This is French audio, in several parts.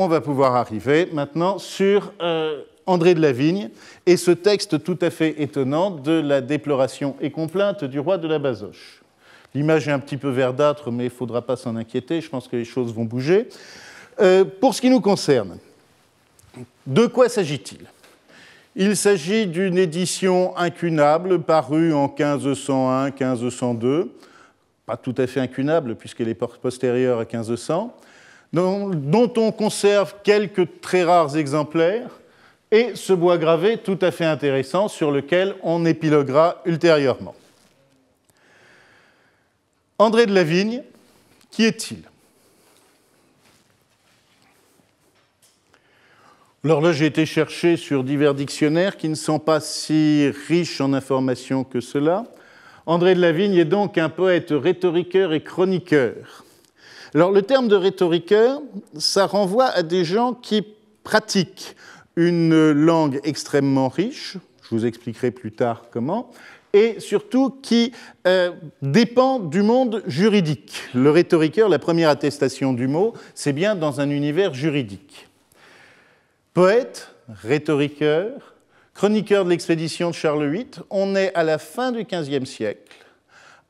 on va pouvoir arriver maintenant sur André de la Vigne et ce texte tout à fait étonnant de la déploration et complainte du roi de la Basoche. L'image est un petit peu verdâtre, mais il ne faudra pas s'en inquiéter, je pense que les choses vont bouger. Pour ce qui nous concerne, de quoi s'agit-il ? Il s'agit d'une édition incunable parue en 1501-1502, pas tout à fait incunable puisqu'elle est postérieure à 1500, dont on conserve quelques très rares exemplaires, et ce bois gravé tout à fait intéressant sur lequel on épiloguera ultérieurement. André de la Vigne, qui est-il ? Alors là, j'ai été chercher sur divers dictionnaires qui ne sont pas si riches en informations que cela. André de la Vigne est donc un poète rhétoriqueur et chroniqueur. Alors le terme de rhétoriqueur, ça renvoie à des gens qui pratiquent une langue extrêmement riche, je vous expliquerai plus tard comment, et surtout qui dépend du monde juridique. Le rhétoriqueur, la première attestation du mot, c'est bien dans un univers juridique. Poète, rhétoriqueur, chroniqueur de l'expédition de Charles VIII, on est à la fin du XVe siècle,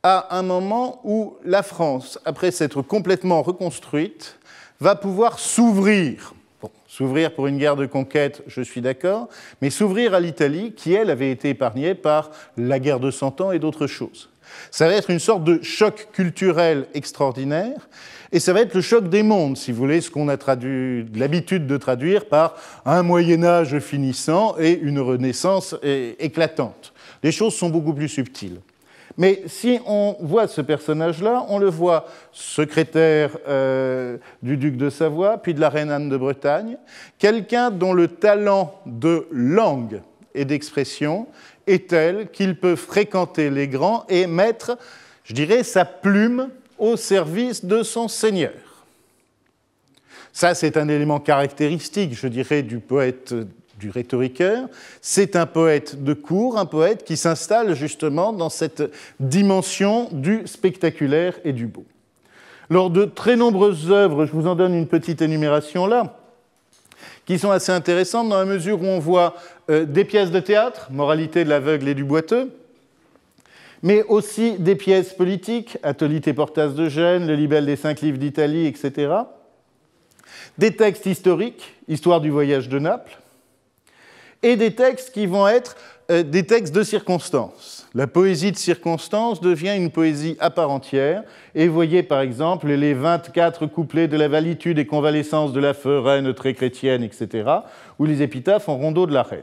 à un moment où la France, après s'être complètement reconstruite, va pouvoir s'ouvrir. Bon, s'ouvrir pour une guerre de conquête, je suis d'accord, mais s'ouvrir à l'Italie, qui, elle, avait été épargnée par la guerre de Cent Ans et d'autres choses. Ça va être une sorte de choc culturel extraordinaire, et ça va être le choc des mondes, si vous voulez, ce qu'on a l'habitude de traduire par un Moyen-Âge finissant et une Renaissance éclatante. Les choses sont beaucoup plus subtiles. Mais si on voit ce personnage-là, on le voit secrétaire du duc de Savoie, puis de la reine Anne de Bretagne, quelqu'un dont le talent de langue et d'expression est tel qu'il peut fréquenter les grands et mettre, je dirais, sa plume au service de son seigneur. Ça, c'est un élément caractéristique, je dirais, du poète, du rhétoriqueur. C'est un poète de cour, un poète qui s'installe justement dans cette dimension du spectaculaire et du beau. Lors de très nombreuses œuvres, je vous en donne une petite énumération là, qui sont assez intéressantes dans la mesure où on voit des pièces de théâtre, Moralité de l'aveugle et du boiteux, mais aussi des pièces politiques, Atolite et Portas de Gênes, le libelle des 5 livres d'Italie, etc. Des textes historiques, Histoire du voyage de Naples, et des textes qui vont être des textes de circonstance. La poésie de circonstance devient une poésie à part entière, et vous voyez par exemple les 24 couplets de la valitude et convalescence de la feu, reine très chrétienne, etc., ou les épitaphes en rondeau de la reine.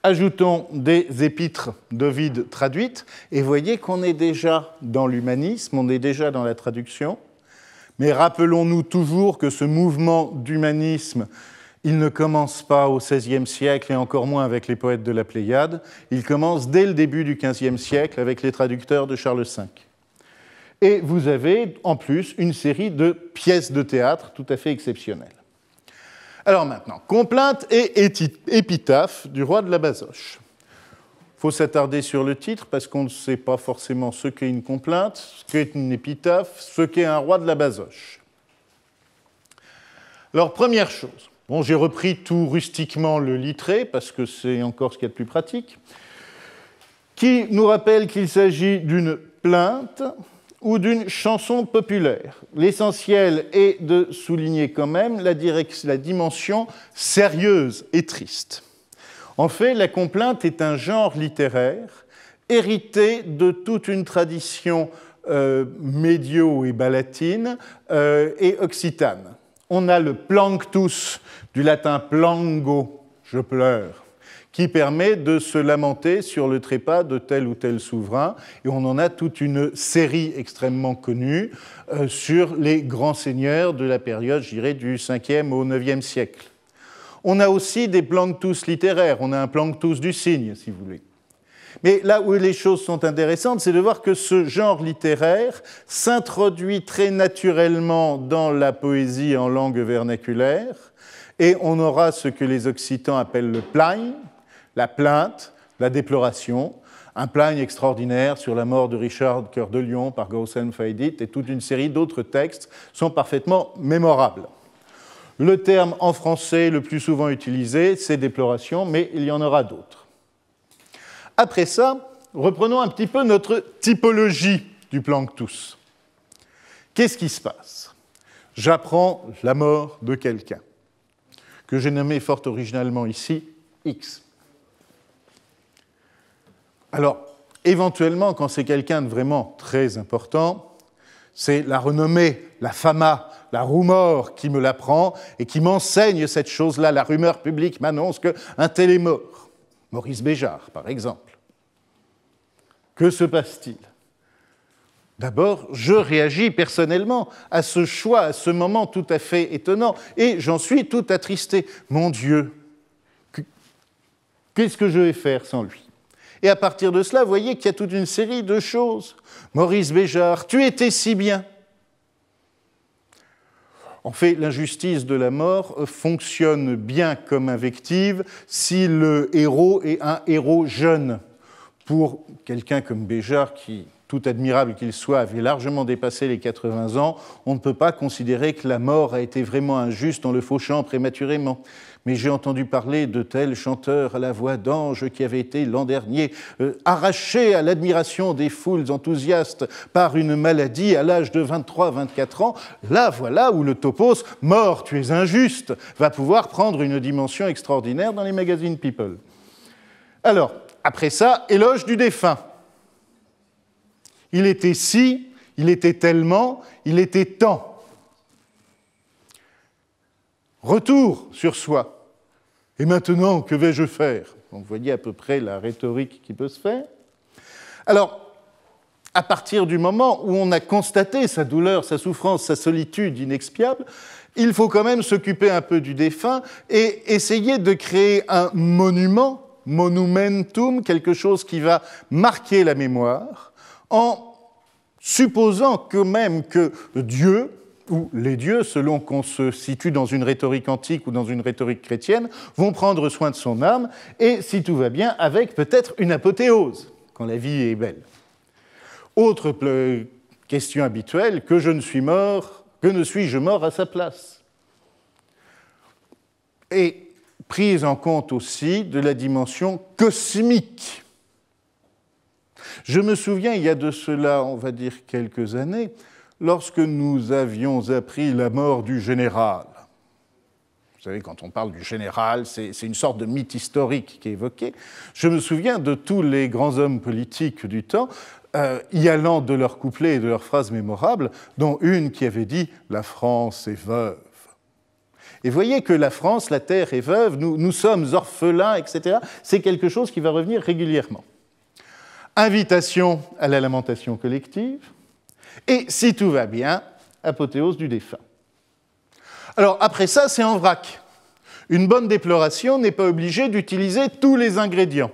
Ajoutons des épîtres d'Ovide traduites, et vous voyez qu'on est déjà dans l'humanisme, on est déjà dans la traduction, mais rappelons-nous toujours que ce mouvement d'humanisme, il ne commence pas au XVIe siècle, et encore moins avec les poètes de la Pléiade, il commence dès le début du XVe siècle avec les traducteurs de Charles V. Et vous avez en plus une série de pièces de théâtre tout à fait exceptionnelles. Alors maintenant, complainte et épitaphe du roi de la Basoche. Il faut s'attarder sur le titre parce qu'on ne sait pas forcément ce qu'est une complainte, ce qu'est une épitaphe, ce qu'est un roi de la Basoche. Alors, première chose, bon, j'ai repris tout rustiquement le littré parce que c'est encore ce qu'il y a de plus pratique, qui nous rappelle qu'il s'agit d'une plainte ou d'une chanson populaire. L'essentiel est de souligner quand même la dimension sérieuse et triste. En fait, la complainte est un genre littéraire hérité de toute une tradition médio- et balatine et occitane. On a le planctus, du latin plango, je pleure, qui permet de se lamenter sur le trépas de tel ou tel souverain. Et on en a toute une série extrêmement connue sur les grands seigneurs de la période, je dirais, du 5e au 9e siècle. On a aussi des planctus littéraires, on a un planctus du cygne, si vous voulez. Mais là où les choses sont intéressantes, c'est de voir que ce genre littéraire s'introduit très naturellement dans la poésie en langue vernaculaire, et on aura ce que les Occitans appellent le plagne, la plainte, la déploration, un plagne extraordinaire sur la mort de Richard Cœur de Lion par Gaussen Faidit, et toute une série d'autres textes sont parfaitement mémorables. Le terme en français le plus souvent utilisé, c'est déploration, mais il y en aura d'autres. Après ça, reprenons un petit peu notre typologie du Planctus. Qu'est-ce qui se passe? J'apprends la mort de quelqu'un, que j'ai nommé fort originalement ici X. Alors, éventuellement, quand c'est quelqu'un de vraiment très important, c'est la renommée, la fama, la rumeur qui me l'apprend et qui m'enseigne cette chose-là. La rumeur publique m'annonce qu'un tel est mort. Maurice Béjart, par exemple. Que se passe-t-il? D'abord, je réagis personnellement à ce choix, à ce moment tout à fait étonnant, et j'en suis tout attristé. Mon Dieu, qu'est-ce que je vais faire sans lui? Et à partir de cela, vous voyez qu'il y a toute une série de choses. Maurice Béjart, tu étais si bien. En fait, l'injustice de la mort fonctionne bien comme invective si le héros est un héros jeune. Pour quelqu'un comme Béjart, qui, tout admirable qu'il soit, avait largement dépassé les 80 ans, on ne peut pas considérer que la mort a été vraiment injuste en le fauchant prématurément. Mais j'ai entendu parler de tels chanteurs à la voix d'ange qui avaient été l'an dernier arrachés à l'admiration des foules enthousiastes par une maladie à l'âge de 23-24 ans. Là, voilà où le topos « mort, tu es injuste » va pouvoir prendre une dimension extraordinaire dans les magazines People. Alors, après ça, éloge du défunt. Il était si, il était tellement, il était tant. Retour sur soi. Et maintenant, que vais-je faire? Vous voyez à peu près la rhétorique qui peut se faire. Alors, à partir du moment où on a constaté sa douleur, sa souffrance, sa solitude inexpiable, il faut quand même s'occuper un peu du défunt et essayer de créer un monument, monumentum, quelque chose qui va marquer la mémoire, en supposant quand même que Dieu, ou les dieux, selon qu'on se situe dans une rhétorique antique ou dans une rhétorique chrétienne, vont prendre soin de son âme, et si tout va bien, avec peut-être une apothéose, quand la vie est belle. Autre question habituelle, que je ne suis mort, que ne suis-je mort à sa place? Et prise en compte aussi de la dimension cosmique. Je me souviens, il y a de cela, on va dire, quelques années, lorsque nous avions appris la mort du général. Vous savez, quand on parle du général, c'est une sorte de mythe historique qui est évoqué. Je me souviens de tous les grands hommes politiques du temps y allant de leurs couplets et de leurs phrases mémorables, dont une qui avait dit « La France est veuve ». Et voyez que la France, la terre est veuve, nous sommes orphelins, etc. C'est quelque chose qui va revenir régulièrement. Invitation à la lamentation collective, et si tout va bien, apothéose du défunt. Alors après ça, c'est en vrac. Une bonne déploration n'est pas obligée d'utiliser tous les ingrédients.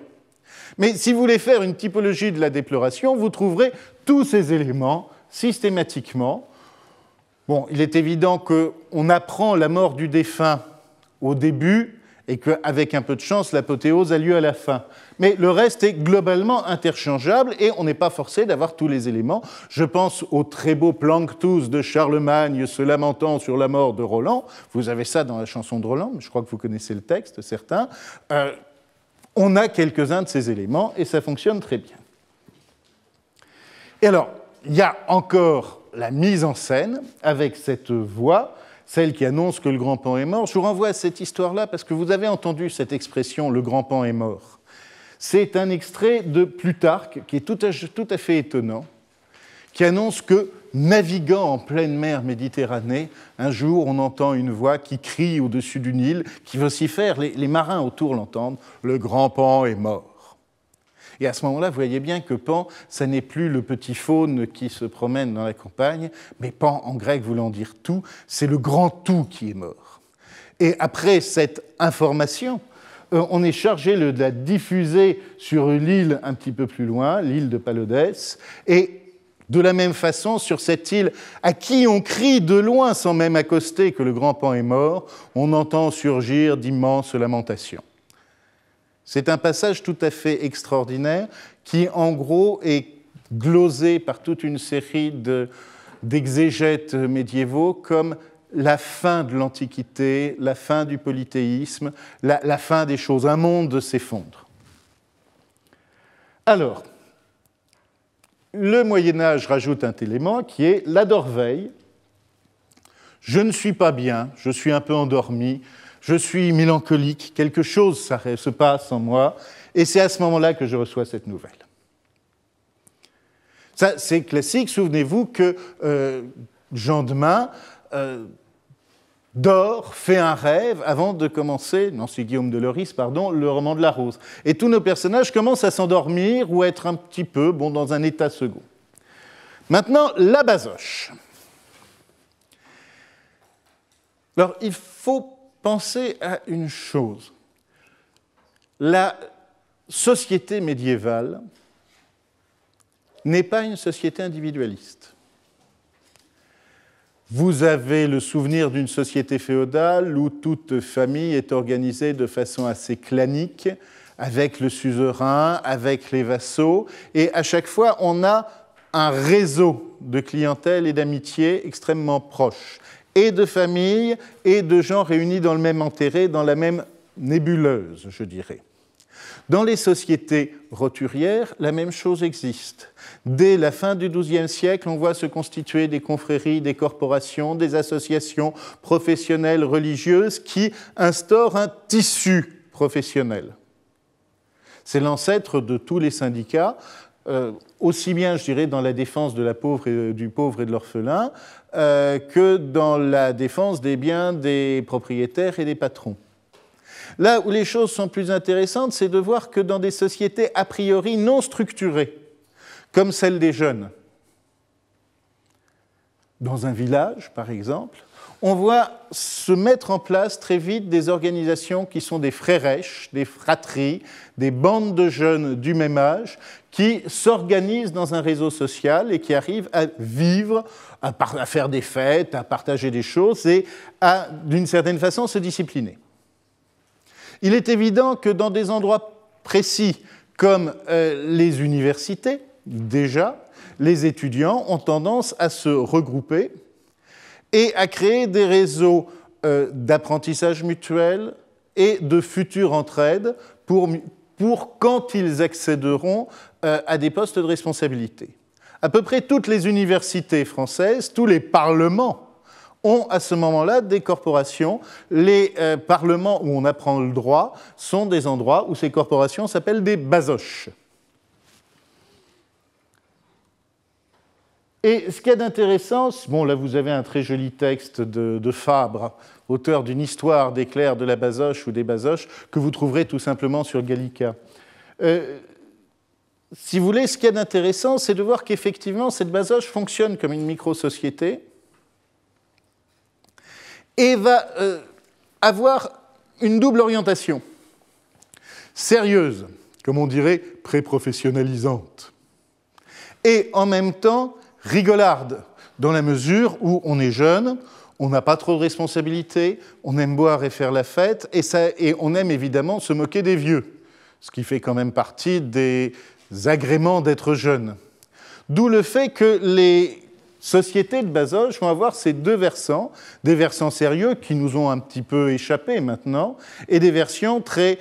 Mais si vous voulez faire une typologie de la déploration, vous trouverez tous ces éléments systématiquement. Bon, il est évident qu'on apprend la mort du défunt au début et qu'avec un peu de chance, l'apothéose a lieu à la fin. Mais le reste est globalement interchangeable et on n'est pas forcé d'avoir tous les éléments. Je pense au très beau Planctus de Charlemagne se lamentant sur la mort de Roland. Vous avez ça dans la chanson de Roland, je crois que vous connaissez le texte, certains. On a quelques-uns de ces éléments et ça fonctionne très bien. Et alors, il y a encore la mise en scène avec cette voix, celle qui annonce que le grand Pan est mort. Je vous renvoie à cette histoire-là parce que vous avez entendu cette expression « le grand Pan est mort ». C'est un extrait de Plutarque qui est tout à fait étonnant, qui annonce que, naviguant en pleine mer Méditerranée, un jour on entend une voix qui crie au-dessus d'une île, qui vocifère, les marins autour l'entendent, « le grand Pan est mort ». Et à ce moment-là, vous voyez bien que Pan, ça n'est plus le petit faune qui se promène dans la campagne, mais Pan, en grec voulant dire tout, c'est le grand tout qui est mort. Et après cette information, on est chargé de la diffuser sur l'île un petit peu plus loin, l'île de Palodès, et de la même façon, sur cette île à qui on crie de loin sans même accoster que le grand Pan est mort, on entend surgir d'immenses lamentations. C'est un passage tout à fait extraordinaire qui, en gros, est glosé par toute une série d'exégètes médiévaux comme la fin de l'Antiquité, la fin du polythéisme, la fin des choses. Un monde s'effondre. Alors, le Moyen-Âge rajoute un élément qui est la dorveille. Je ne suis pas bien, je suis un peu endormi, je suis mélancolique, quelque chose se passe en moi, et c'est à ce moment-là que je reçois cette nouvelle. Ça, c'est classique. Souvenez-vous que Jean de Meun dort, fait un rêve avant de commencer, non, c'est Guillaume de Loris, pardon, le roman de la Rose. Et tous nos personnages commencent à s'endormir ou à être un petit peu dans un état second. Maintenant, la basoche. Alors, il faut penser à une chose. La société médiévale n'est pas une société individualiste. Vous avez le souvenir d'une société féodale où toute famille est organisée de façon assez clanique, avec le suzerain, avec les vassaux, et à chaque fois, on a un réseau de clientèle et d'amitié extrêmement proche, et de familles, et de gens réunis dans le même intérêt, dans la même nébuleuse, je dirais. Dans les sociétés roturières, la même chose existe. Dès la fin du XIIe siècle, on voit se constituer des confréries, des corporations, des associations professionnelles religieuses qui instaurent un tissu professionnel. C'est l'ancêtre de tous les syndicats, aussi bien, je dirais, dans la défense de du pauvre et de l'orphelin, que dans la défense des biens des propriétaires et des patrons. Là où les choses sont plus intéressantes, c'est de voir que dans des sociétés a priori non structurées, comme celle des jeunes, dans un village, par exemple, on voit se mettre en place très vite des organisations qui sont des frérèches, des fratries, des bandes de jeunes du même âge qui s'organisent dans un réseau social et qui arrivent à vivre, à faire des fêtes, à partager des choses et à, d'une certaine façon, se discipliner. Il est évident que dans des endroits précis comme les universités, déjà, les étudiants ont tendance à se regrouper et à créer des réseaux d'apprentissage mutuel et de futures entraides pour quand ils accéderont à des postes de responsabilité. À peu près toutes les universités françaises, tous les parlements ont à ce moment-là des corporations. Les parlements où on apprend le droit sont des endroits où ces corporations s'appellent des basoches. Et ce qu'il y a d'intéressant, bon là vous avez un très joli texte de Fabre, auteur d'une histoire des clercs de la basoche ou des basoches, que vous trouverez tout simplement sur Gallica. Si vous voulez, ce qu'il y a d'intéressant, c'est de voir qu'effectivement cette basoche fonctionne comme une micro-société et va avoir une double orientation, sérieuse, comme on dirait, pré-professionnalisante, et en même temps rigolarde, dans la mesure où on est jeune, on n'a pas trop de responsabilités, on aime boire et faire la fête, et on aime évidemment se moquer des vieux, ce qui fait quand même partie des agréments d'être jeune. D'où le fait que les sociétés de basoche vont avoir ces deux versants, des versants sérieux qui nous ont un petit peu échappé maintenant, et des versants très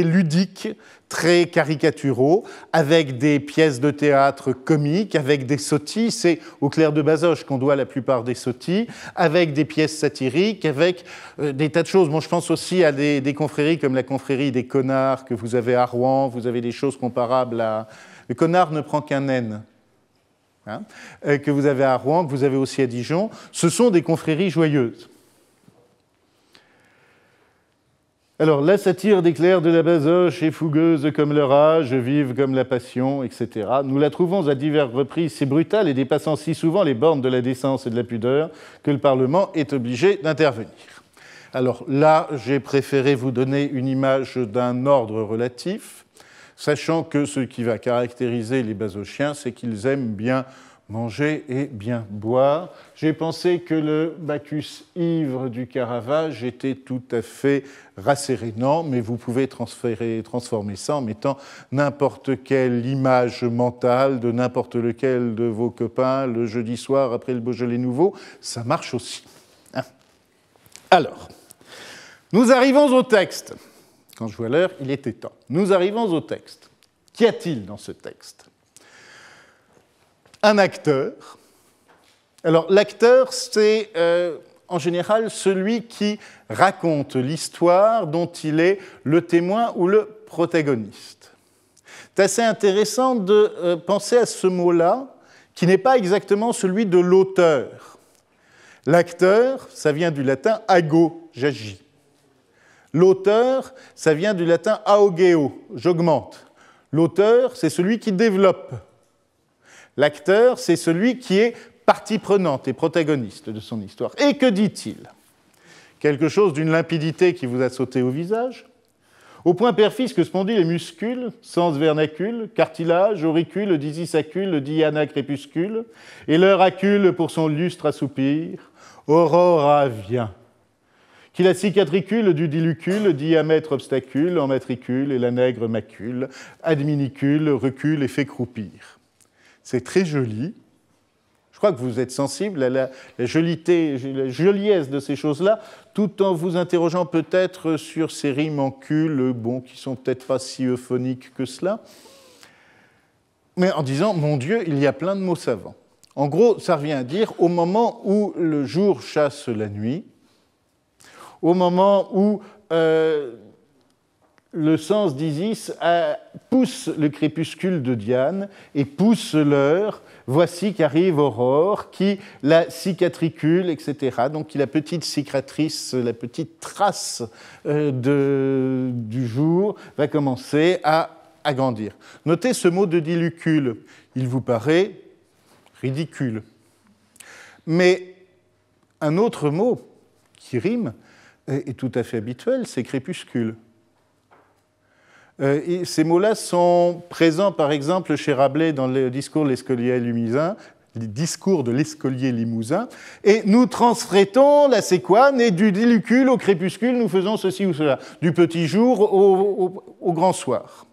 ludiques, très caricaturaux, avec des pièces de théâtre comiques, avec des sottis, c'est aux clercs de basoche qu'on doit la plupart des sottis, avec des pièces satiriques, avec des tas de choses. Bon, je pense aussi à des confréries comme la confrérie des connards que vous avez à Rouen, vous avez des choses comparables à... Le connard ne prend qu'un N. Que vous avez à Rouen, que vous avez aussi à Dijon, ce sont des confréries joyeuses. Alors, la satire des clercs de la basoche est fougueuse comme l'orage, vive comme la passion, etc. Nous la trouvons à diverses reprises si brutale et dépassant si souvent les bornes de la décence et de la pudeur que le Parlement est obligé d'intervenir. Alors là, j'ai préféré vous donner une image d'un ordre relatif, sachant que ce qui va caractériser les basochiens, c'est qu'ils aiment bien manger et bien boire. J'ai pensé que le Bacchus ivre du Caravage était tout à fait rassérénant, mais vous pouvez transformer ça en mettant n'importe quelle image mentale de n'importe lequel de vos copains le jeudi soir après le Beaujolais nouveau, ça marche aussi. Alors, nous arrivons au texte. Quand je vois l'heure, il était temps. Nous arrivons au texte. Qu'y a-t-il dans ce texte? Un acteur. Alors, l'acteur, c'est en général celui qui raconte l'histoire dont il est le témoin ou le protagoniste. C'est assez intéressant de penser à ce mot-là, qui n'est pas exactement celui de l'auteur. L'acteur, ça vient du latin ago, j'agis. L'auteur, ça vient du latin aogeo, j'augmente. L'auteur, c'est celui qui développe. L'acteur, c'est celui qui est partie prenante et protagoniste de son histoire. Et que dit-il? Quelque chose d'une limpidité qui vous a sauté au visage. Au point perfis que spondylent les muscules, sens vernacule, cartilage, auricule, disisacule, diana crépuscule, et leur accule pour son lustre assoupir, aurora vient. Qui la cicatricule du dilucule, diamètre obstacule, en matricule, et la nègre macule, adminicule, recule et fait croupir. C'est très joli. Je crois que vous êtes sensible à la joliesse de ces choses-là, tout en vous interrogeant peut-être sur ces rimes en cul, bon, qui sont peut-être pas si euphoniques que cela, mais en disant, mon Dieu, il y a plein de mots savants. En gros, ça revient à dire, au moment où le jour chasse la nuit, au moment où le sens d'Isis pousse le crépuscule de Diane et pousse l'heure, voici qu'arrive Aurore, qui la cicatricule, etc. Donc la petite cicatrice, la petite trace du jour va commencer à agrandir. Notez ce mot de dilucule. Il vous paraît ridicule. Mais un autre mot qui rime est tout à fait habituel, c'est crépuscule. Et ces mots-là sont présents, par exemple, chez Rabelais dans le discours de l'escolier limousin, et nous transfrétons la séquane, et du dilucule au crépuscule, nous faisons ceci ou cela, du petit jour au grand soir.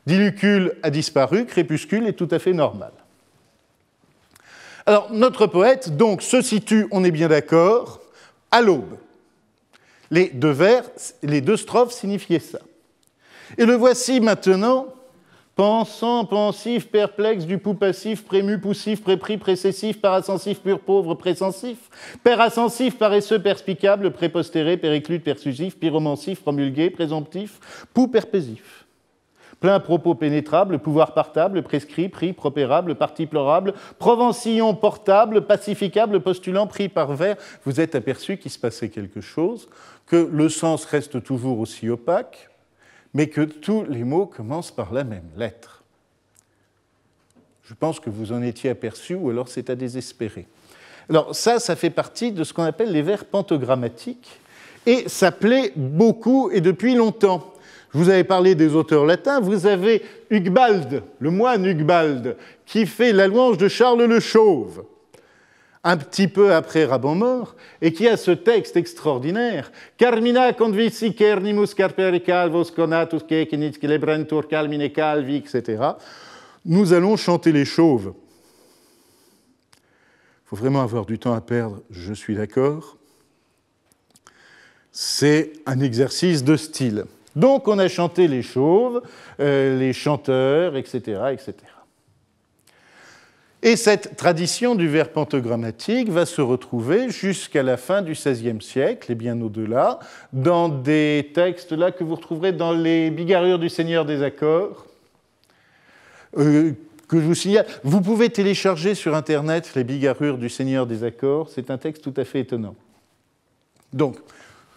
Dilucule a disparu, crépuscule est tout à fait normal. Alors, notre poète, donc, se situe, on est bien d'accord, à l'aube. Les deux vers, les deux strophes signifiaient ça. Et le voici maintenant, pensant, pensif, perplexe, du pou passif, prému, poussif, prépris, précessif, parasensif, pur, pauvre, présensif, pérasensif, paresseux, perspicable, prépostéré, périclute, persusif, pyromancif, promulgué, présomptif, pou perpésif. Plein propos pénétrable, pouvoir partable, prescrit, pris, propérable, partiplorable, provencillon portable, pacificable, postulant, pris par vers. Vous êtes aperçu qu'il se passait quelque chose, que le sens reste toujours aussi opaque, mais que tous les mots commencent par la même lettre. Je pense que vous en étiez aperçu, ou alors c'est à désespérer. Alors ça fait partie de ce qu'on appelle les vers pantogrammatiques, et ça plaît beaucoup et depuis longtemps. Je vous avais parlé des auteurs latins, vous avez Huguebald, le moine Huguebald, qui fait la louange de Charles le Chauve, un petit peu après Rabon-Mort, et qui a ce texte extraordinaire « Carmina convici cernimus carperi calvos conatus cecinit celebrantur calmine calvi », etc. Nous allons chanter les chauves. Il faut vraiment avoir du temps à perdre, je suis d'accord. C'est un exercice de style. Donc on a chanté les chauves, les chanteurs, etc., etc. Et cette tradition du vers pantogrammatique va se retrouver jusqu'à la fin du XVIe siècle, et bien au-delà, dans des textes là que vous retrouverez dans les bigarrures du Seigneur des Accords, que je vous signale. Vous pouvez télécharger sur Internet les bigarrures du Seigneur des Accords, c'est un texte tout à fait étonnant. Donc,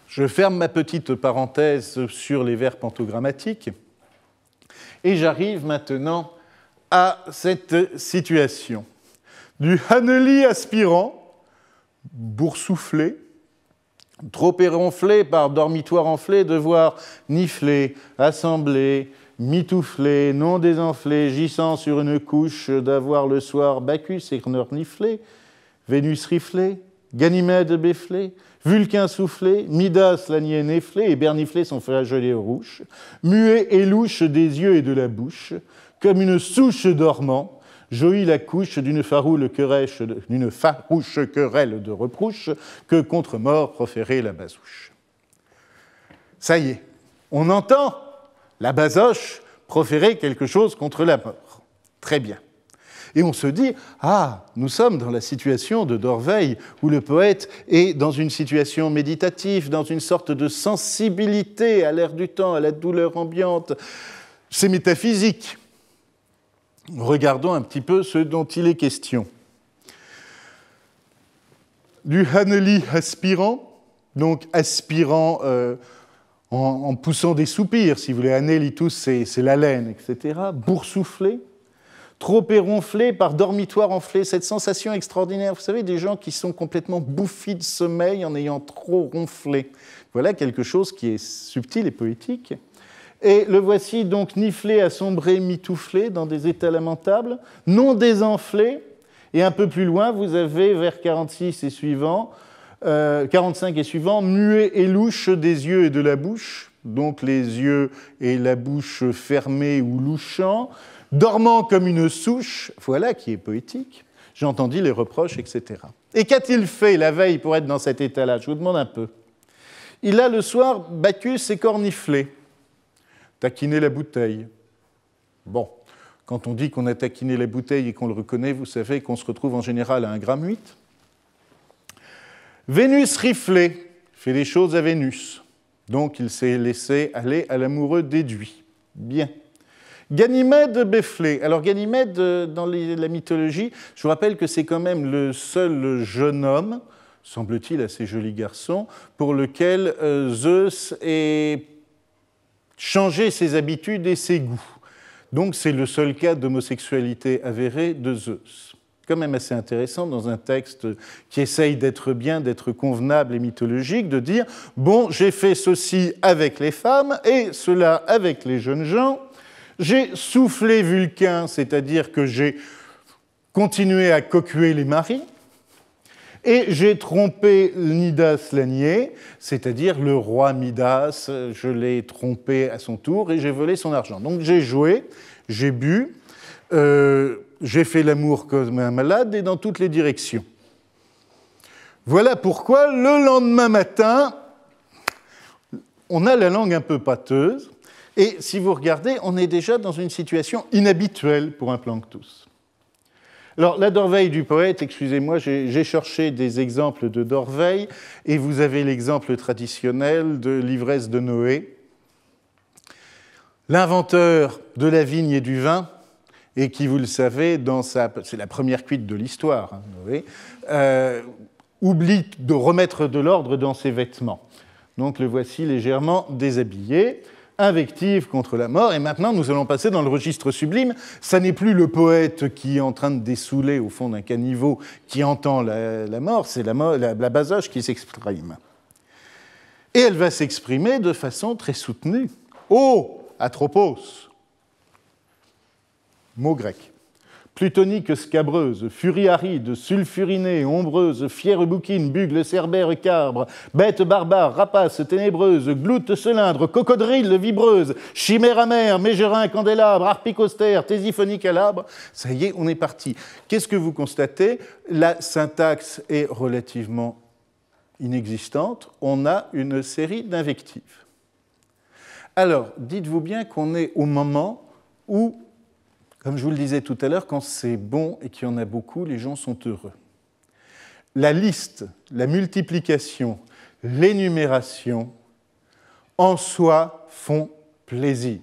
je ferme ma petite parenthèse sur les vers pantogrammatiques et j'arrive maintenant à cette situation. Du Haneli aspirant, boursouflé, trop éronflé par dormitoire enflé, devoir nifler, assembler, mitoufler, non désenflé, gissant sur une couche, d'avoir le soir Bacchus et niflé, Vénus riflé, Ganymède béflé, Vulcain soufflé, Midas l'agnier néflé et berniflé son flageolet rouge, muet et louche des yeux et de la bouche, comme une souche dormant, Joïl accouche d'une farouche querelle de reproches que contre mort proférait la basouche. Ça y est, on entend la basoche proférer quelque chose contre la mort. Très bien. Et on se dit, ah, nous sommes dans la situation de Dorveil, où le poète est dans une situation méditative, dans une sorte de sensibilité à l'air du temps, à la douleur ambiante. C'est métaphysique. Regardons un petit peu ce dont il est question. Du Hanneli aspirant, donc aspirant en poussant des soupirs, si vous voulez, Hannelitus, c'est l'haleine, etc., boursouflé, trop éronflé par dormitoire enflé, cette sensation extraordinaire, vous savez, des gens qui sont complètement bouffis de sommeil en ayant trop ronflé. Voilà quelque chose qui est subtil et poétique. Et le voici donc niflé, assombré, mitouflé, dans des états lamentables, non désenflé, et un peu plus loin, vous avez vers 46 et suivant, 45 et suivant, muet et louche des yeux et de la bouche, donc les yeux et la bouche fermés ou louchants, dormant comme une souche, voilà qui est poétique, j'ai entendu les reproches, etc. Et qu'a-t-il fait la veille pour être dans cet état-là? Je vous demande un peu. Il a le soir battu ses corniflés, taquiné la bouteille. Bon, quand on dit qu'on a taquiné la bouteille et qu'on le reconnaît, vous savez qu'on se retrouve en général à 1,8 g. Vénus riflé, fait des choses à Vénus. Donc il s'est laissé aller à l'amoureux déduit. Bien. Ganymède béflé. Alors Ganymède, dans la mythologie, je vous rappelle que c'est quand même le seul jeune homme, semble-t-il assez joli garçon, pour lequel Zeus ait changé ses habitudes et ses goûts. Donc c'est le seul cas d'homosexualité avérée de Zeus. Quand même assez intéressant dans un texte qui essaye d'être bien, d'être convenable et mythologique, de dire « bon, j'ai fait ceci avec les femmes et cela avec les jeunes gens ». J'ai soufflé Vulcain, c'est-à-dire que j'ai continué à cocuer les maris, et j'ai trompé Nidas l'ânier, c'est-à-dire le roi Midas, je l'ai trompé à son tour et j'ai volé son argent. Donc j'ai joué, j'ai bu, j'ai fait l'amour comme un malade et dans toutes les directions. Voilà pourquoi le lendemain matin, on a la langue un peu pâteuse, et si vous regardez, on est déjà dans une situation inhabituelle pour un Planctus. Alors, la Dorveil du poète, excusez-moi, j'ai cherché des exemples de Dorveil, et vous avez l'exemple traditionnel de l'ivresse de Noé. L'inventeur de la vigne et du vin, et qui, vous le savez, c'est la première cuite de l'histoire, hein, Noé, oublie de remettre de l'ordre dans ses vêtements. Donc, le voici légèrement déshabillé. Invective contre la mort, et maintenant nous allons passer dans le registre sublime. Ça n'est plus le poète qui est en train de dessouler au fond d'un caniveau qui entend la mort, c'est la basoche qui s'exprime. Et elle va s'exprimer de façon très soutenue. Ô atropos, mot grec, plutonique scabreuse, furie aride, sulfurinée, ombreuse, fière bouquine, bugle, cerbère, carbre, bête barbare, rapace, ténébreuse, gloute cylindre, cocodrille vibreuse, chimère amère, mégérin candélabre, harpicaustère, thésiphonie calabre. Ça y est, on est parti. Qu'est-ce que vous constatez? La syntaxe est relativement inexistante. On a une série d'invectives. Alors, dites-vous bien qu'on est au moment où, comme je vous le disais tout à l'heure, quand c'est bon et qu'il y en a beaucoup, les gens sont heureux. La liste, la multiplication, l'énumération, en soi, font plaisir.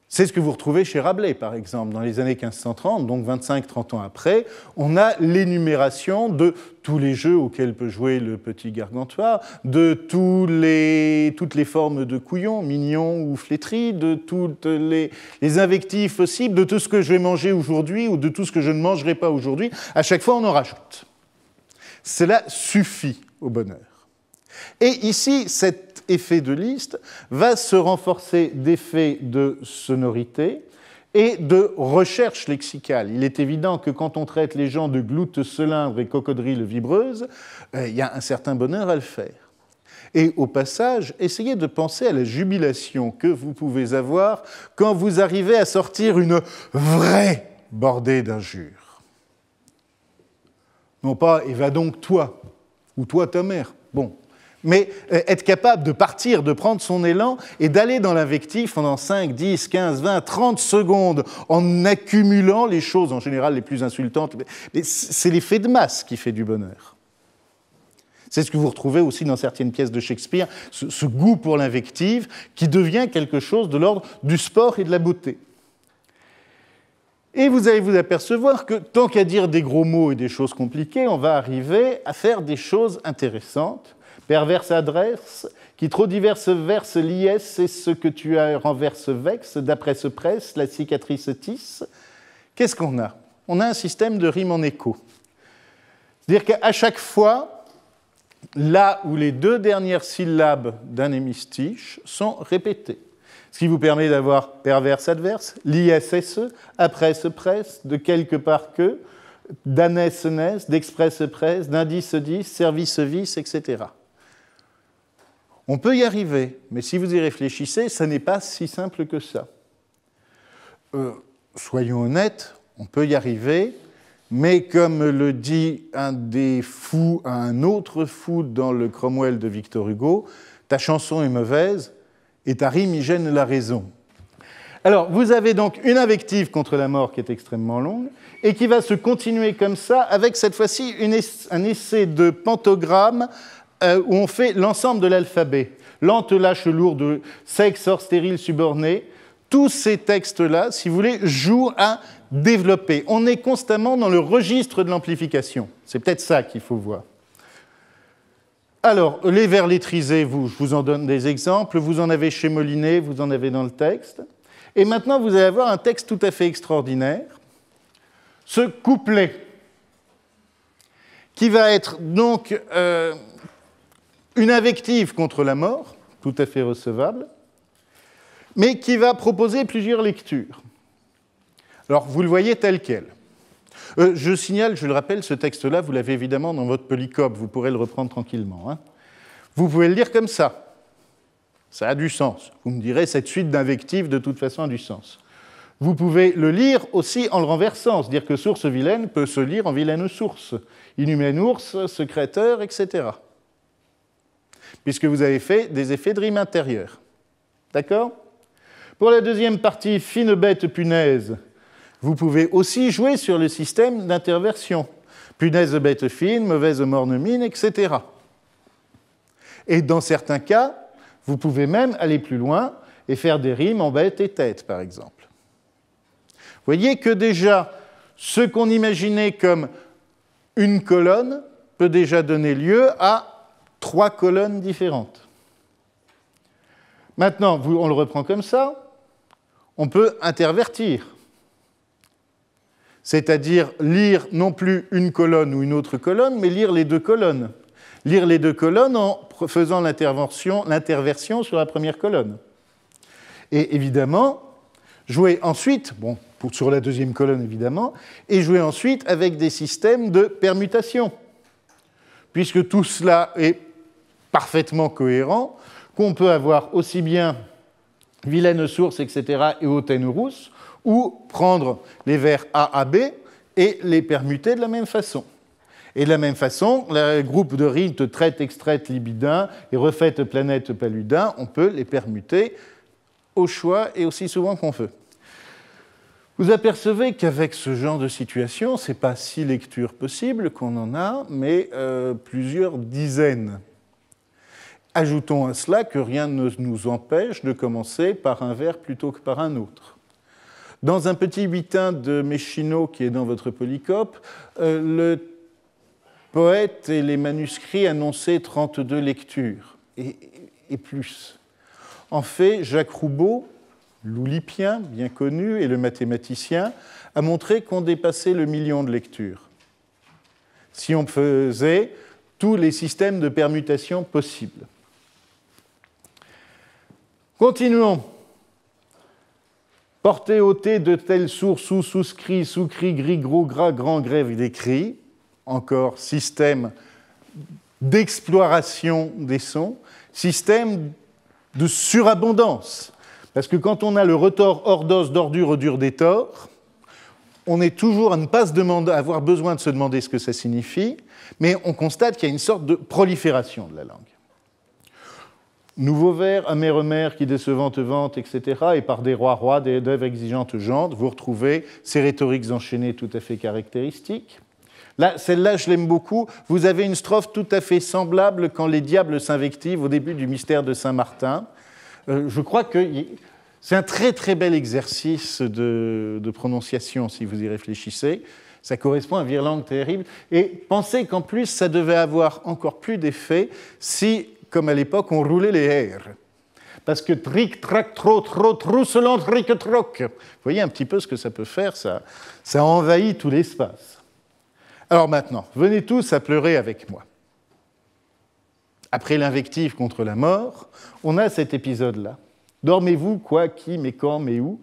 C'est ce que vous retrouvez chez Rabelais, par exemple, dans les années 1530, donc 25-30 ans après. On a l'énumération de tous les jeux auxquels peut jouer le petit Gargantua, de toutes les formes de couillon, mignon ou flétri, de toutes les invectives possibles, de tout ce que je vais manger aujourd'hui ou de tout ce que je ne mangerai pas aujourd'hui. À chaque fois, on en rajoute. Cela suffit au bonheur. Et ici, cet effet de liste va se renforcer d'effets de sonorité et de recherche lexicale. Il est évident que quand on traite les gens de gloutes cylindres et cocodrilles vibreuses, il y a un certain bonheur à le faire. Et au passage, essayez de penser à la jubilation que vous pouvez avoir quand vous arrivez à sortir une vraie bordé d'injures. Non pas « et va donc toi » ou « toi ta mère ». Bon. Mais être capable de partir, de prendre son élan et d'aller dans l'invective pendant 5, 10, 15, 20, 30 secondes en accumulant les choses, en général les plus insultantes. Mais c'est l'effet de masse qui fait du bonheur. C'est ce que vous retrouvez aussi dans certaines pièces de Shakespeare, ce goût pour l'invective qui devient quelque chose de l'ordre du sport et de la beauté. Et vous allez vous apercevoir que tant qu'à dire des gros mots et des choses compliquées, on va arriver à faire des choses intéressantes. Perverse adresse, qui trop diverse verse liesse, c'est ce que tu as renverse vexe, d'après se presse, la cicatrice tisse. Qu'est-ce qu'on a? On a un système de rime en écho. C'est-à-dire qu'à chaque fois, là où les deux dernières syllabes d'un hémistiche sont répétées. Ce qui vous permet d'avoir perverse adverse, liesse, après se presse, de quelque part que, d'anès naisse, d'express presse, d'indice dis, service vis, etc. On peut y arriver, mais si vous y réfléchissez, ça n'est pas si simple que ça. Soyons honnêtes, on peut y arriver, mais comme le dit un des fous à un autre fou dans le Cromwell de Victor Hugo, ta chanson est mauvaise et ta rime y gêne la raison. Alors, vous avez donc une invective contre la mort qui est extrêmement longue et qui va se continuer comme ça avec cette fois-ci un essai de pentagramme où on fait l'ensemble de l'alphabet. Lente, lâche, lourde, sexe, hors, stérile, suborné. Tous ces textes-là, si vous voulez, jouent à développer. On est constamment dans le registre de l'amplification. C'est peut-être ça qu'il faut voir. Alors, les vers lettrisés, je vous en donne des exemples. Vous en avez chez Molinet, vous en avez dans le texte. Et maintenant, vous allez avoir un texte tout à fait extraordinaire. Ce couplet, qui va être donc une invective contre la mort, tout à fait recevable, mais qui va proposer plusieurs lectures. Alors, vous le voyez tel quel. Je signale, je le rappelle, ce texte-là, vous l'avez évidemment dans votre polycope, vous pourrez le reprendre tranquillement. Hein. Vous pouvez le lire comme ça. Ça a du sens. Vous me direz, cette suite d'invectives, de toute façon, a du sens. Vous pouvez le lire aussi en le renversant, c'est-à-dire que source vilaine peut se lire en vilaine source. Inhumaine ours, secréteur, etc. Puisque vous avez fait des effets de rime intérieure. D'accord? Pour la deuxième partie, fine bête punaise, vous pouvez aussi jouer sur le système d'interversion. Punaise bête fine, mauvaise morne mine, etc. Et dans certains cas, vous pouvez même aller plus loin et faire des rimes en bête et tête, par exemple. Vous voyez que déjà, ce qu'on imaginait comme une colonne peut déjà donner lieu à 3 colonnes différentes. Maintenant, on le reprend comme ça, on peut intervertir. C'est-à-dire lire non plus une colonne ou une autre colonne, mais lire les deux colonnes. Lire les deux colonnes en faisant l'interversion sur la première colonne. Et évidemment, jouer ensuite, bon, sur la deuxième colonne évidemment, et jouer ensuite avec des systèmes de permutation. Puisque tout cela est parfaitement cohérent, qu'on peut avoir aussi bien vilaine source, etc., et hautaine rousse, ou prendre les vers A à B et les permuter de la même façon. Et de la même façon, le groupe de rimes traite, extraite, libidin et refaite, planète, paludin, on peut les permuter au choix et aussi souvent qu'on veut. Vous apercevez qu'avec ce genre de situation, ce n'est pas 6 lectures possibles qu'on en a, mais plusieurs dizaines. Ajoutons à cela que rien ne nous empêche de commencer par un vers plutôt que par un autre. Dans un petit bulletin de Méchineau qui est dans votre polycope, le poète et les manuscrits annonçaient 32 lectures et plus. En fait, Jacques Roubaud, l'Oulipien, bien connu, et le mathématicien, a montré qu'on dépassait le 1 million de lectures. Si on faisait tous les systèmes de permutation possibles. Continuons. Porté ôté de telle source, souscrit, sous-cri, gris, gros, gras, grand, grève des cris. Encore système d'exploration des sons, système de surabondance. Parce que quand on a le retors hors d'os, d'ordure, dur des torts, on est toujours à ne pas avoir besoin de se demander ce que ça signifie, mais on constate qu'il y a une sorte de prolifération de la langue. Nouveau vers, amer, qui décevant te vante, etc. Et par des rois, des d'œuvres exigeantes gentes, vous retrouvez ces rhétoriques enchaînées tout à fait caractéristiques. Là, celle-là, je l'aime beaucoup. Vous avez une strophe tout à fait semblable quand les diables s'invectivent au début du mystère de Saint-Martin. Je crois que c'est un très très bel exercice de prononciation, si vous y réfléchissez. Ça correspond à un virlangue terrible. Et pensez qu'en plus, ça devait avoir encore plus d'effet si, comme à l'époque, on roulait les R. Parce que tric, trac, tro, trousselant, tric, troc. Vous voyez un petit peu ce que ça peut faire, ça envahit tout l'espace. Alors maintenant, venez tous à pleurer avec moi. Après l'invective contre la mort, on a cet épisode-là. Dormez-vous, quoi, qui, mais quand, mais où.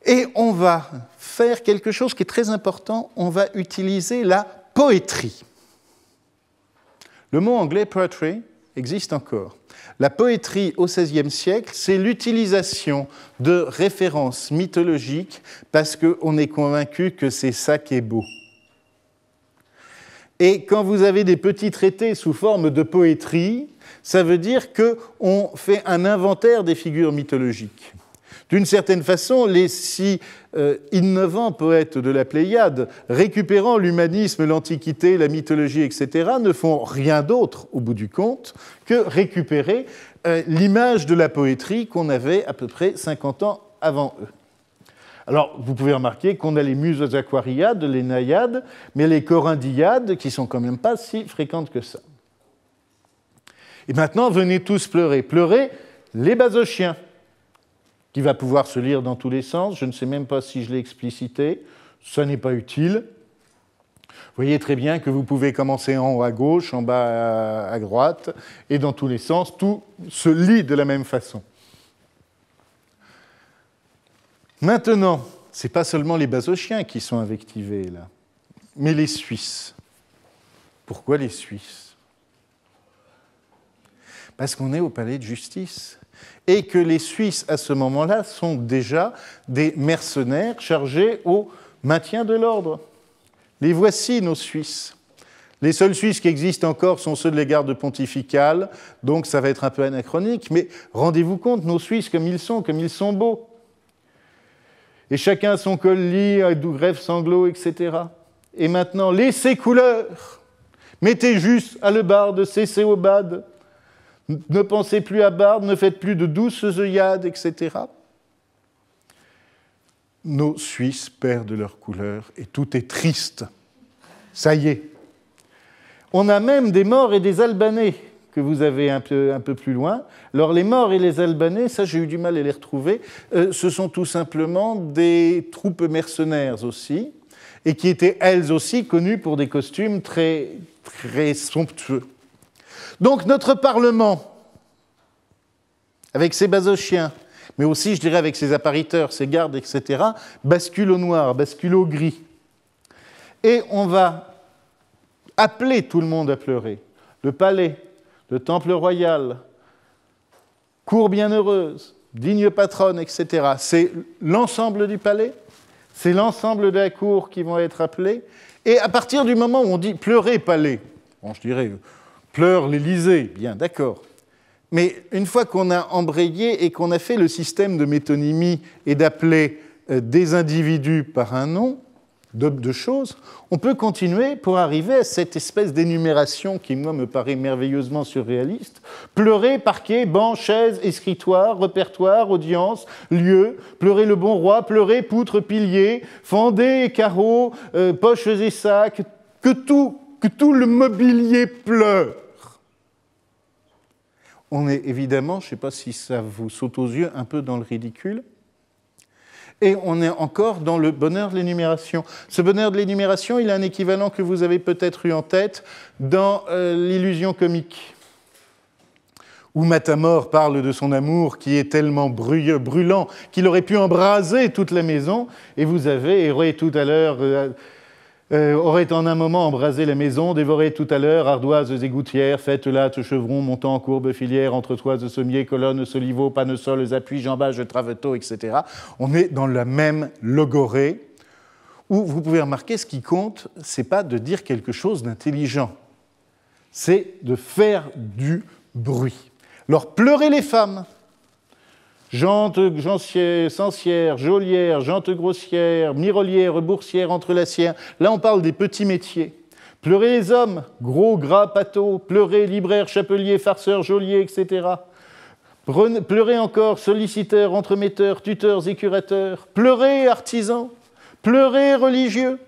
Et on va faire quelque chose qui est très important, on va utiliser la poétrie. Le mot anglais « poetry » existe encore. La poétrie au XVIe siècle, c'est l'utilisation de références mythologiques parce qu'on est convaincu que c'est ça qui est beau. Et quand vous avez des petits traités sous forme de poétrie, ça veut dire qu'on fait un inventaire des figures mythologiques. D'une certaine façon, les si innovants poètes de la Pléiade, récupérant l'humanisme, l'Antiquité, la mythologie, etc., ne font rien d'autre, au bout du compte, que récupérer l'image de la poétrie qu'on avait à peu près 50 ans avant eux. Alors, vous pouvez remarquer qu'on a les muses aquariades, les naïades, mais les coryndiades, qui ne sont quand même pas si fréquentes que ça. Et maintenant, venez tous pleurer. Pleurer les basochiens, qui va pouvoir se lire dans tous les sens. Je ne sais même pas si je l'ai explicité. Ça n'est pas utile. Vous voyez très bien que vous pouvez commencer en haut à gauche, en bas à droite, et dans tous les sens, tout se lit de la même façon. Maintenant, ce n'est pas seulement les basochiens qui sont invectivés, là, mais les Suisses. Pourquoi les Suisses? Parce qu'on est au palais de justice. Et que les Suisses, à ce moment-là, sont déjà des mercenaires chargés au maintien de l'ordre. Les voici, nos Suisses. Les seuls Suisses qui existent encore sont ceux de la garde pontificale, donc ça va être un peu anachronique, mais rendez-vous compte, nos Suisses, comme ils sont beaux. Et chacun a son col-lit, à grève sanglot, etc. Et maintenant, laissez couleur. Mettez juste à lebarde, cessez au bad. Ne pensez plus à barbe, ne faites plus de douces œillades, etc. Nos Suisses perdent leur couleur et tout est triste. Ça y est. On a même des Maures et des Albanais que vous avez un peu plus loin. Alors les Maures et les Albanais, ça j'ai eu du mal à les retrouver, ce sont tout simplement des troupes mercenaires aussi, et qui étaient elles aussi connues pour des costumes très, très somptueux. Donc notre Parlement, avec ses basochiens, mais aussi, je dirais, avec ses appariteurs, ses gardes, etc., bascule au noir, bascule au gris. Et on va appeler tout le monde à pleurer. Le palais, le temple royal, cour bienheureuse, digne patronne, etc. C'est l'ensemble du palais, c'est l'ensemble de la cour qui vont être appelés. Et à partir du moment où on dit « pleurez, palais », bon, je dirais « pleure l'Élysée », bien, d'accord. Mais une fois qu'on a embrayé et qu'on a fait le système de métonymie et d'appeler des individus par un nom, de choses, on peut continuer pour arriver à cette espèce d'énumération qui, moi, me paraît merveilleusement surréaliste. Pleurer, parquet, banc, chaise, escritoire, répertoire, audience, lieu, pleurer le bon roi, pleurer, poutre, pilier, fendez et carreaux, poches et sacs, que tout le mobilier pleure. On est évidemment, je ne sais pas si ça vous saute aux yeux, un peu dans le ridicule. Et on est encore dans le bonheur de l'énumération. Ce bonheur de l'énumération, il a un équivalent que vous avez peut-être eu en tête dans l'illusion comique, où Matamor parle de son amour qui est tellement brûlant qu'il aurait pu embraser toute la maison, et vous avez, aurait tout à l'heure... aurait en un moment embrasé la maison, dévoré tout à l'heure ardoises et gouttières, faites lattes, chevrons, montant en courbe, filière, entre toises, sommiers, colonnes, soliveaux, panesols, appuis, jambages, traveteaux, etc. On est dans la même logorée où vous pouvez remarquer ce qui compte, ce n'est pas de dire quelque chose d'intelligent, c'est de faire du bruit. Alors, pleurez les femmes. Jante censière, geôlière, jante grossière, mirolière, boursière, entrelacière. Là, on parle des petits métiers. Pleurez les hommes, gros, gras, pâteaux. Pleurez libraire, chapelier, farceur, geôlier, etc. Pleurez encore solliciteurs, entremetteurs, tuteurs et curateurs. Pleurez artisans. Pleurez religieux.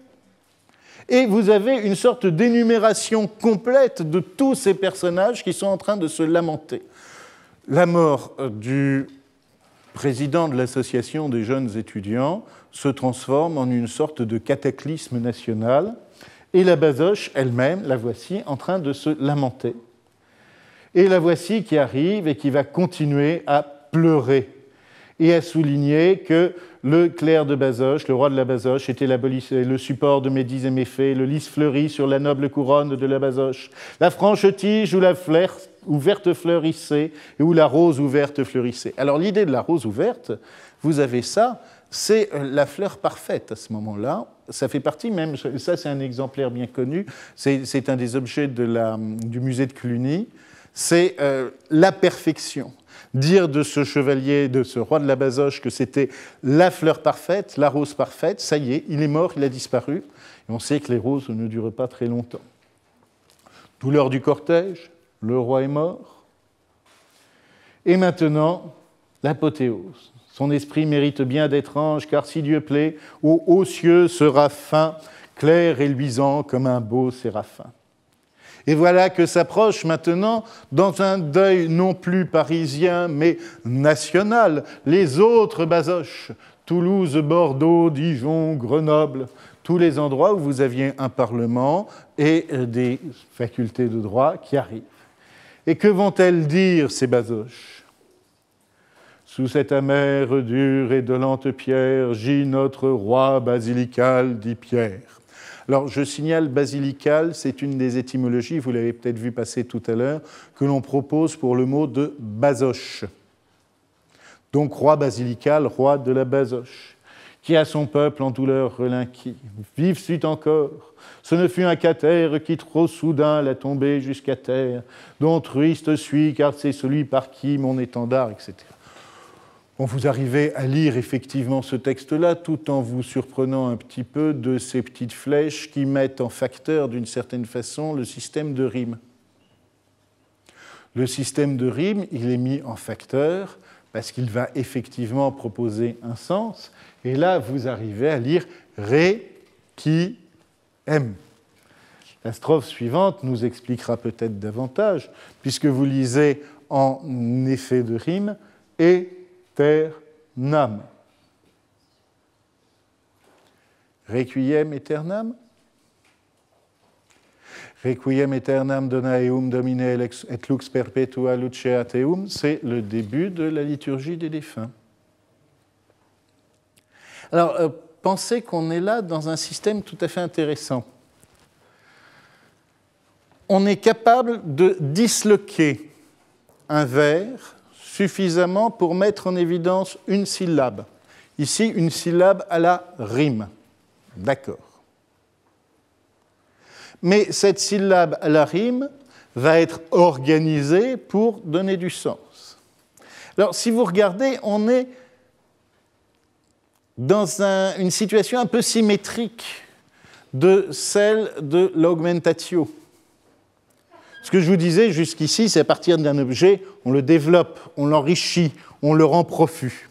Et vous avez une sorte d'énumération complète de tous ces personnages qui sont en train de se lamenter. La mort du président de l'association des jeunes étudiants se transforme en une sorte de cataclysme national, et la Basoche elle-même, la voici, en train de se lamenter. Et la voici qui arrive et qui va continuer à pleurer et à souligner que le clerc de Basoche, le roi de la Basoche, était le support de mes dits et mes faits, le lys fleuri sur la noble couronne de la Basoche, la franche tige où la verte fleurissait et où la rose ouverte fleurissait. Alors l'idée de la rose ouverte, vous avez ça, c'est la fleur parfaite à ce moment-là. Ça fait partie même, ça c'est un exemplaire bien connu, c'est un des objets du musée de Cluny, c'est la perfection. Dire de ce chevalier, de ce roi de la Basoche, que c'était la fleur parfaite, la rose parfaite, ça y est, il est mort, il a disparu. Et on sait que les roses ne durent pas très longtemps. Douleur du cortège, le roi est mort. Et maintenant, l'apothéose. Son esprit mérite bien d'être ange, car si Dieu plaît, aux hauts cieux sera fin, clair et luisant comme un beau séraphin. Et voilà que s'approche maintenant, dans un deuil non plus parisien, mais national, les autres Basoches, Toulouse, Bordeaux, Dijon, Grenoble, tous les endroits où vous aviez un parlement et des facultés de droit qui arrivent. Et que vont-elles dire, ces Basoches ? Sous cette amère, dure et dolente pierre, gît notre roi basilical, dit Pierre. Alors, je signale, basilical, c'est une des étymologies, vous l'avez peut-être vu passer tout à l'heure, que l'on propose pour le mot de Basoche. Donc, roi basilical, roi de la Basoche, qui a son peuple en douleur relinquit. Vive fut encore, ce ne fut un cater qui trop soudain l'a tombé jusqu'à terre, dont triste suis, car c'est celui par qui mon étendard, etc. Bon, vous arrivez à lire effectivement ce texte-là tout en vous surprenant un petit peu de ces petites flèches qui mettent en facteur, d'une certaine façon, le système de rime. Le système de rime, il est mis en facteur parce qu'il va effectivement proposer un sens. Et là, vous arrivez à lire « ré, qui, aime ». La strophe suivante nous expliquera peut-être davantage, puisque vous lisez en effet de rime « et Aeternam. Requiem aeternam. Requiem aeternam dona eum domine et lux perpetua luceat eum, c'est le début de la liturgie des défunts. Alors, pensez qu'on est là dans un système tout à fait intéressant. On est capable de disloquer un vers suffisamment pour mettre en évidence une syllabe. Ici, une syllabe à la rime. D'accord. Mais cette syllabe à la rime va être organisée pour donner du sens. Alors, si vous regardez, on est dans une situation un peu symétrique de celle de l'augmentatio. Ce que je vous disais jusqu'ici, c'est à partir d'un objet, on le développe, on l'enrichit, on le rend profus.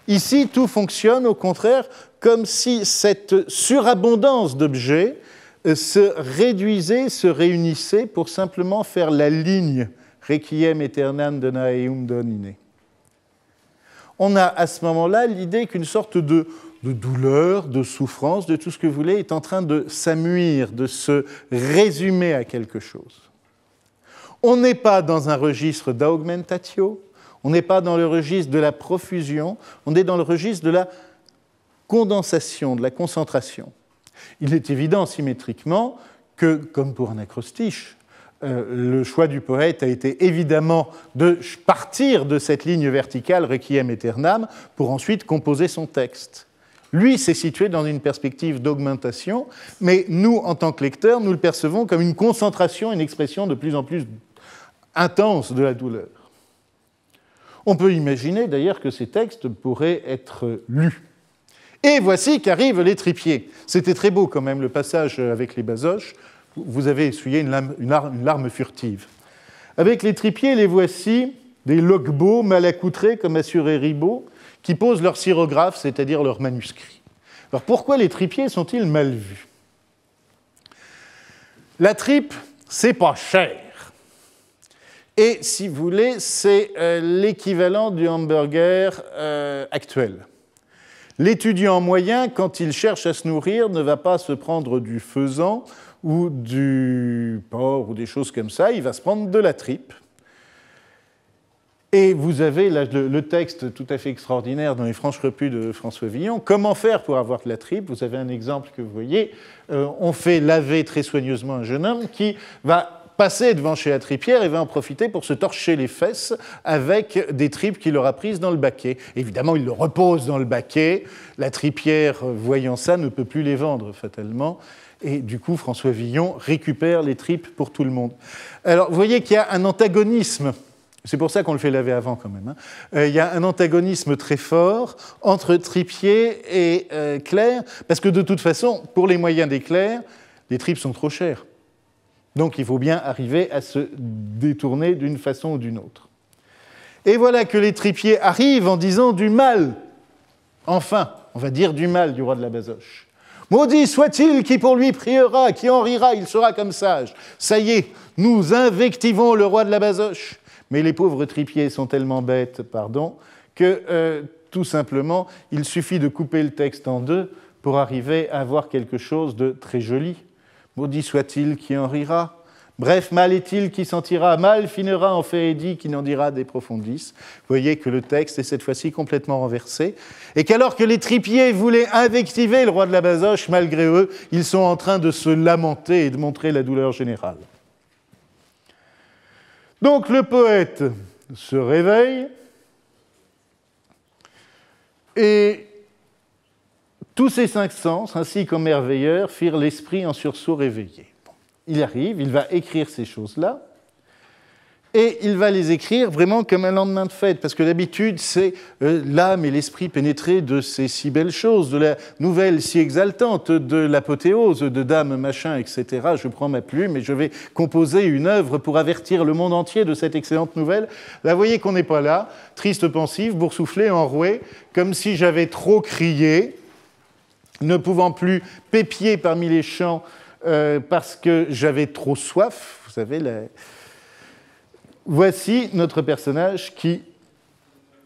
Ici, tout fonctionne au contraire comme si cette surabondance d'objets se réduisait, se réunissait pour simplement faire la ligne Requiem aeternam dona eum domine. On a à ce moment-là l'idée qu'une sorte de douleur, de souffrance, de tout ce que vous voulez, est en train de s'amuir, de se résumer à quelque chose. On n'est pas dans un registre d'augmentatio, on n'est pas dans le registre de la profusion, on est dans le registre de la condensation, de la concentration. Il est évident symétriquement que, comme pour un acrostiche, le choix du poète a été évidemment de partir de cette ligne verticale Requiem aeternam pour ensuite composer son texte. Lui, c'est situé dans une perspective d'augmentation, mais nous, en tant que lecteurs, nous le percevons comme une concentration, une expression de plus en plus intense de la douleur. On peut imaginer d'ailleurs que ces textes pourraient être lus. Et voici qu'arrivent les trypiers. C'était très beau quand même, le passage avec les basoches. Vous avez essuyé une larme furtive. Avec les trypiers, les voici, des logbeaux mal accoutrés, comme assurait Ribot, qui posent leur sirographe, c'est-à-dire leur manuscrit. Alors pourquoi les trypiers sont-ils mal vus? La tripe, c'est pas cher. Et si vous voulez, c'est l'équivalent du hamburger actuel. L'étudiant moyen, quand il cherche à se nourrir, ne va pas se prendre du faisan ou du porc ou des choses comme ça, il va se prendre de la tripe. Et vous avez le texte tout à fait extraordinaire dans les Franches Repues de François Villon. Comment faire pour avoir de la tripe? Vous avez un exemple que vous voyez. On fait laver très soigneusement un jeune homme qui va passer devant chez la tripière et va en profiter pour se torcher les fesses avec des tripes qu'il aura prises dans le baquet. Évidemment, il le repose dans le baquet. La tripière, voyant ça, ne peut plus les vendre, fatalement. Et du coup, François Villon récupère les tripes pour tout le monde. Alors, vous voyez qu'il y a un antagonisme. C'est pour ça qu'on le fait laver avant, quand même. Il y a un antagonisme très fort entre tripier et clerc, parce que de toute façon, pour les moyens des clercs, les tripes sont trop chères. Donc il faut bien arriver à se détourner d'une façon ou d'une autre. Et voilà que les tripiers arrivent en disant du mal. Enfin, on va dire du mal du roi de la Basoche. Maudit soit-il qui pour lui priera, qui en rira, il sera comme sage. Ça y est, nous invectivons le roi de la Basoche. Mais les pauvres tripiers sont tellement bêtes, pardon, que tout simplement, il suffit de couper le texte en deux pour arriver à avoir quelque chose de très joli. Maudit soit-il qui en rira. Bref, mal est-il qui sentira, mal finira en féédie qui n'en dira des profondis. Vous voyez que le texte est cette fois-ci complètement renversé, et qu'alors que les tripiers voulaient invectiver le roi de la Basoche, malgré eux, ils sont en train de se lamenter et de montrer la douleur générale. Donc le poète se réveille, et tous ses cinq sens, ainsi qu'en merveilleur, firent l'esprit en sursaut réveillé. Bon, il arrive, il va écrire ces choses-là, et il va les écrire vraiment comme un lendemain de fête, parce que d'habitude, c'est l'âme et l'esprit pénétrés de ces si belles choses, de la nouvelle si exaltante, de l'apothéose, de dame, machin, etc. Je prends ma plume et je vais composer une œuvre pour avertir le monde entier de cette excellente nouvelle. Là, vous voyez qu'on n'est pas là, triste, pensif, boursouflé, enroué, comme si j'avais trop crié, ne pouvant plus pépier parmi les champs parce que j'avais trop soif. Vous savez, voici notre personnage qui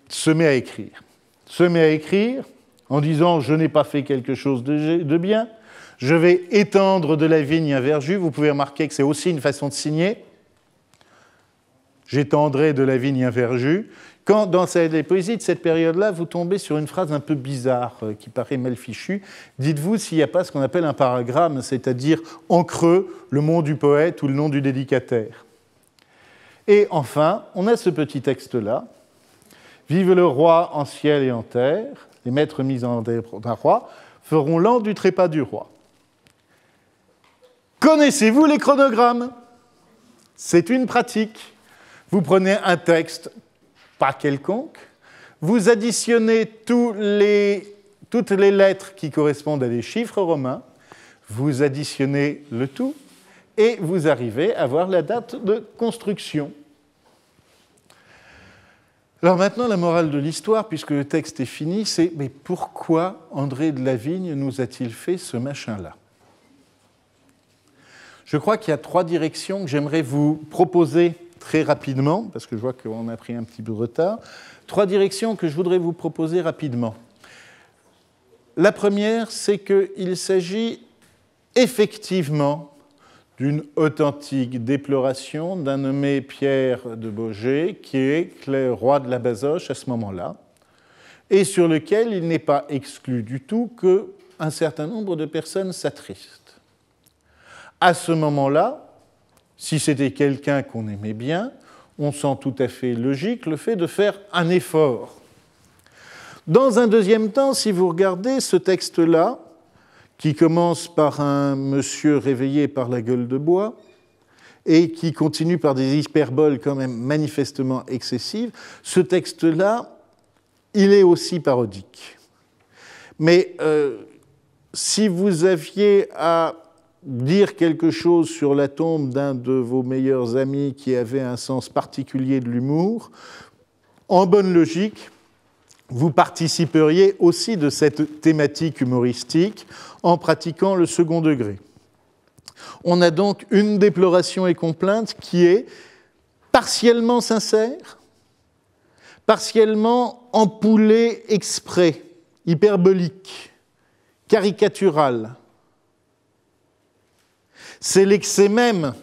se met à écrire. Se met à écrire en disant « Je n'ai pas fait quelque chose de bien, je vais étendre de la vigne un verjus ». Vous pouvez remarquer que c'est aussi une façon de signer. « J'étendrai de la vigne un verjus ». Quand, dans les poésies de cette période-là, vous tombez sur une phrase un peu bizarre, qui paraît mal fichue, dites-vous s'il n'y a pas ce qu'on appelle un paragramme, c'est-à-dire en creux le nom du poète ou le nom du dédicataire. Et enfin, on a ce petit texte-là. « Vive le roi en ciel et en terre, les maîtres mis en d'un roi feront l'an du trépas du roi. » Connaissez-vous les chronogrammes? C'est une pratique. Vous prenez un texte pas quelconque, vous additionnez toutes les lettres qui correspondent à des chiffres romains, vous additionnez le tout, et vous arrivez à voir la date de construction. Alors maintenant, la morale de l'histoire, puisque le texte est fini, c'est « Mais pourquoi André de Lavigne nous a-t-il fait ce machin-là » Je crois qu'il y a trois directions que j'aimerais vous proposer très rapidement, parce que je vois qu'on a pris un petit peu de retard, trois directions que je voudrais vous proposer rapidement. La première, c'est qu'il s'agit effectivement d'une authentique déploration d'un nommé Pierre de Baugé, qui est le roi de la Basoche à ce moment-là, et sur lequel il n'est pas exclu du tout qu'un certain nombre de personnes s'attristent. À ce moment-là, si c'était quelqu'un qu'on aimait bien, on sent tout à fait logique le fait de faire un effort. Dans un deuxième temps, si vous regardez ce texte-là, qui commence par un monsieur réveillé par la gueule de bois, et qui continue par des hyperboles quand même manifestement excessives, ce texte-là, il est aussi parodique. Mais si vous aviez à dire quelque chose sur la tombe d'un de vos meilleurs amis qui avait un sens particulier de l'humour, en bonne logique, vous participeriez aussi de cette thématique humoristique en pratiquant le second degré. On a donc une déploration et complainte qui est partiellement sincère, partiellement ampoulée exprès, hyperbolique, caricaturale. C'est l'excès même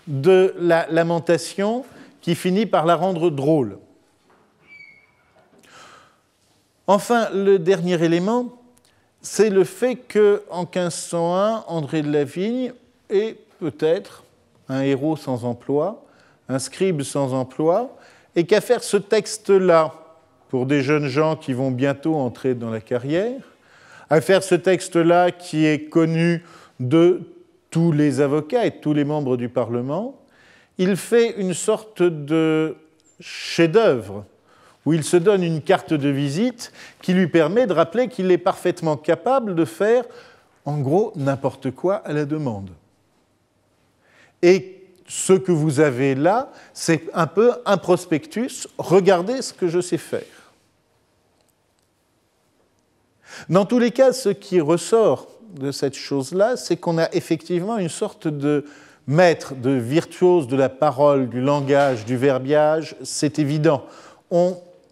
de la lamentation qui finit par la rendre drôle. Enfin, le dernier élément, c'est le fait qu'en 1501, André de la Vigne est peut-être un héros sans emploi, un scribe sans emploi, et qu'à faire ce texte-là, pour des jeunes gens qui vont bientôt entrer dans la carrière, à faire ce texte-là qui est connu de tous les avocats et de tous les membres du Parlement, il fait une sorte de chef-d'œuvre, où il se donne une carte de visite qui lui permet de rappeler qu'il est parfaitement capable de faire, en gros, n'importe quoi à la demande. Et ce que vous avez là, c'est un peu un prospectus. Regardez ce que je sais faire. Dans tous les cas, ce qui ressort de cette chose-là, c'est qu'on a effectivement une sorte de maître, de virtuose de la parole, du langage, du verbiage, c'est évident.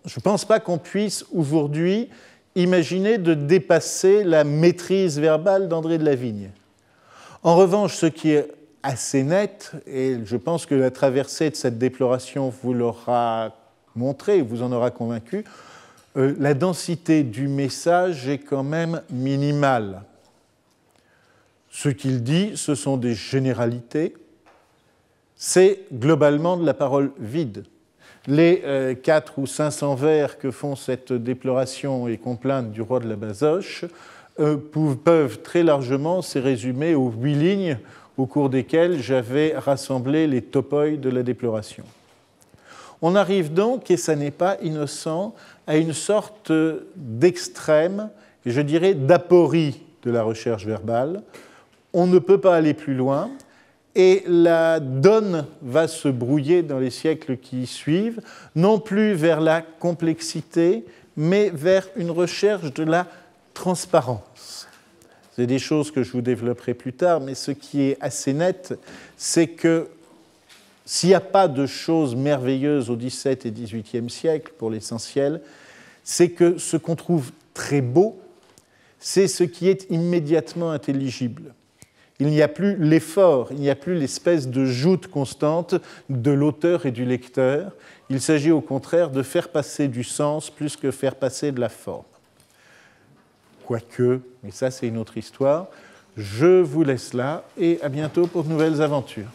Je ne pense pas qu'on puisse aujourd'hui imaginer de dépasser la maîtrise verbale d'André de la Vigne. En revanche, ce qui est assez net, et je pense que la traversée de cette déploration vous l'aura montré, vous en aura convaincu, la densité du message est quand même minimale. Ce qu'il dit, ce sont des généralités, c'est globalement de la parole vide. Les 400 ou 500 vers que font cette déploration et complainte du roi de la Basoche peuvent très largement se résumer aux 8 lignes au cours desquelles j'avais rassemblé les topoi de la déploration. On arrive donc, et ça n'est pas innocent, à une sorte d'extrême, et je dirais d'aporie de la recherche verbale. On ne peut pas aller plus loin, et la donne va se brouiller dans les siècles qui suivent, non plus vers la complexité, mais vers une recherche de la transparence. C'est des choses que je vous développerai plus tard, mais ce qui est assez net, c'est que s'il n'y a pas de choses merveilleuses au XVIIe et XVIIIe siècle, pour l'essentiel, c'est que ce qu'on trouve très beau, c'est ce qui est immédiatement intelligible. Il n'y a plus l'effort, il n'y a plus l'espèce de joute constante de l'auteur et du lecteur. Il s'agit au contraire de faire passer du sens plus que faire passer de la forme. Quoique, mais ça c'est une autre histoire, je vous laisse là et à bientôt pour de nouvelles aventures.